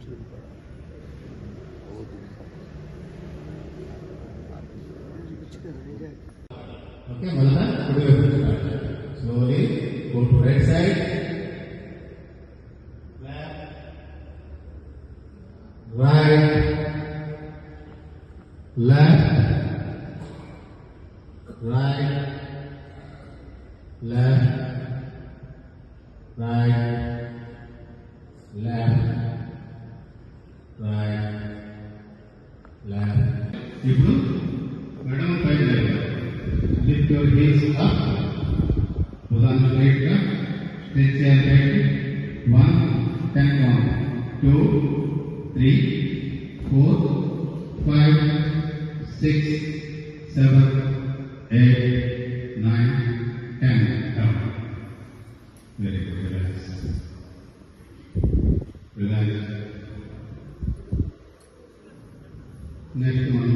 Okay, Malata, slowly go to right side, left, right, left, right, left, right, left, right, left. ఇప్పుడు madam పైన lift your heels up, భుజాన్ని straight గా stretch చేయాలి పైకి. 1 10 count 2 3 4 5 6 7 8 9 10 down. Very good. Relax. Next one,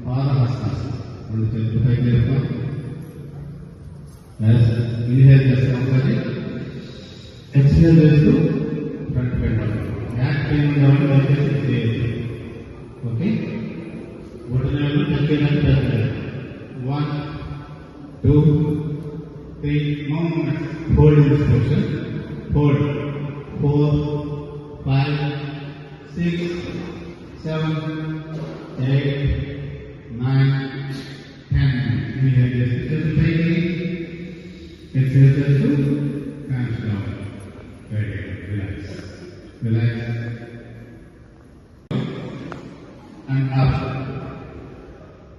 Parahastasana. రెండు చేతులు పైకి లేపుతాం. Inhale చేస్తాం ఒకసారి, ఎక్స్హేల్ చేస్తూ ఫ్రంట్ బెండ్ అవుతాం. బ్యాక్ పెయిన్ కావాలి దయచేసి చేయొద్దు. ఓకే, ఒడినాలు తగ్గినట్టు చేస్తారు. 1 2 3 no movements. Hold in this position. Hold 4 5 6 7 8 9 10. Inhale just to take. Exhale just to hands down. Very good. Relax. Relax. And up.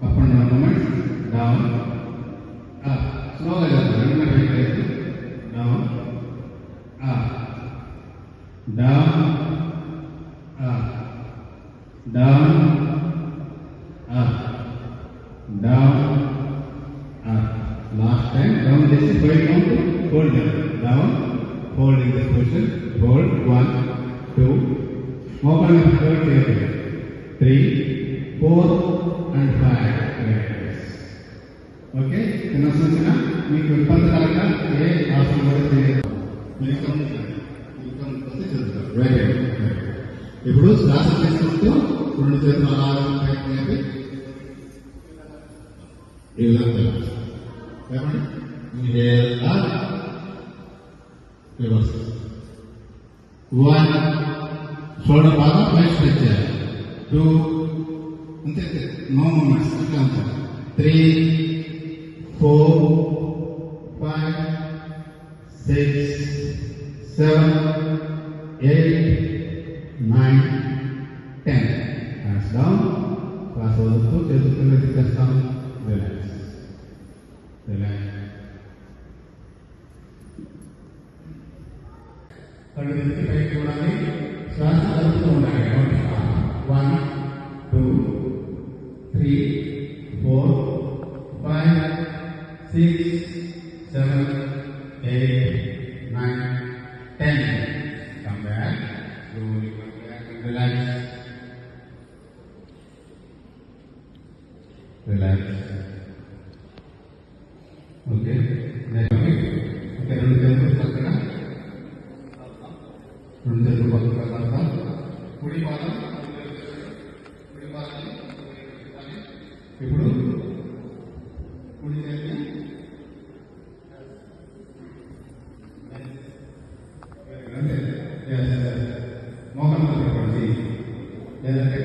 Up and down movement. Down. Up. Slowly down. Down. Up. Down. Up. Down. Up. Down. Up. Last time. Down. This is going down to hold down. Down. Hold in this position. Hold. 1 2. Open the third table. 3 4 and 5. Okay, తినొచ్చిన మీకు ఇబ్బందికరంగా ఏ ఆసనం కూడా చేయలేదు. Very good. ఇప్పుడు శ్వాస తీసుకుంటూ రెండు చేతులు అలా పైకి లేపి ఈ విధంగా లేపండి. రివర్స్. 1 షోల్డర్ బాగా పైకి స్ట్రెచ్ చేయాలి. 2 అంతే, నో మూమెంట్స్, ఇట్లా ఉంటాయి. 3 4 5 6 7 8 9 10. Hands down. శ్వాస వదులుతూ చేతులు కింద తిప్పేస్తాం. రిలాక్స్. రిలాక్స్. కళ్ళు తెరిచి పైకి చూడాలి. శ్వాస వదులుతూ ఉండాలి. 1 2 3 4 5 6 7 8 9 10. Come back. Slowly come back and relax. Relax. Okay. Okay. రెండు చేతులు పక్కన, రెండు చేతులు పక్కన కడతాం. కుడి పాదం ఇప్పుడు కుడి చేతిని మోహన్ పెట్టండి, లేదంటే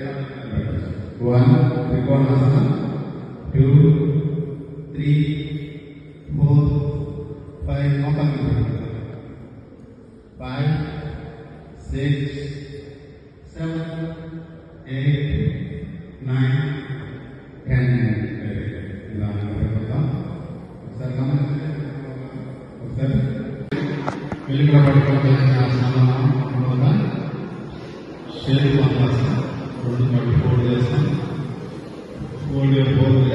1 త్రికోణాసనం 2 3 4 5 మోహన్ 5 6 7 8 9 10. ఇలా పెడతాం. ఒకసారి గమనించండి. ఒకసారి వెలుగుల పట్టుకోవాలి. షేర్ పద్మాసనం. రెండు కళ్ళు ఫోల్డ్ చేస్తాం. ఫోల్డ్ ఫోల్డ్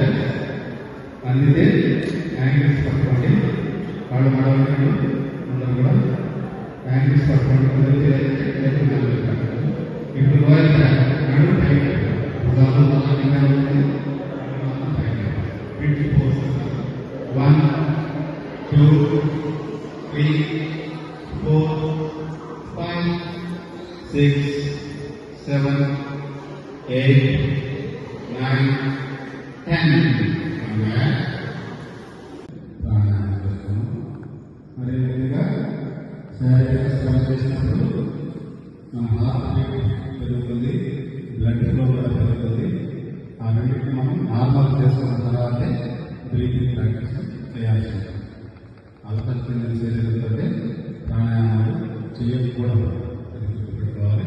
అందితే యాంగిల్స్ పట్టుకోండి. కాళ్ళు మడవండి. అందరూ కూడా యాంగిల్స్ పట్టుకోండి. ఇప్పుడు లోయర్ నడు పైకి 1 2 3 4 5 6 7, 8, 9, 10. ప్రాణాయామం చేస్తాము. మరి విధంగా శారీరక శ్రమ చేసినప్పుడు మన హార్ట్ బీట్ పెరుగుతుంది, బ్లడ్ ఫ్లో కూడా పెరుగుతుంది. ఆ రెండింటిని మనం నార్మల్ చేసుకున్న తర్వాతే బ్రీతింగ్ ప్రాక్టీస్ చేయాల్సి ఉంటుంది. అలసట చెందిన శరీరంతో ప్రాణాయామాలు చేయకూడదు. పెట్టుకోవాలి.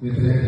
వ్యతిరేక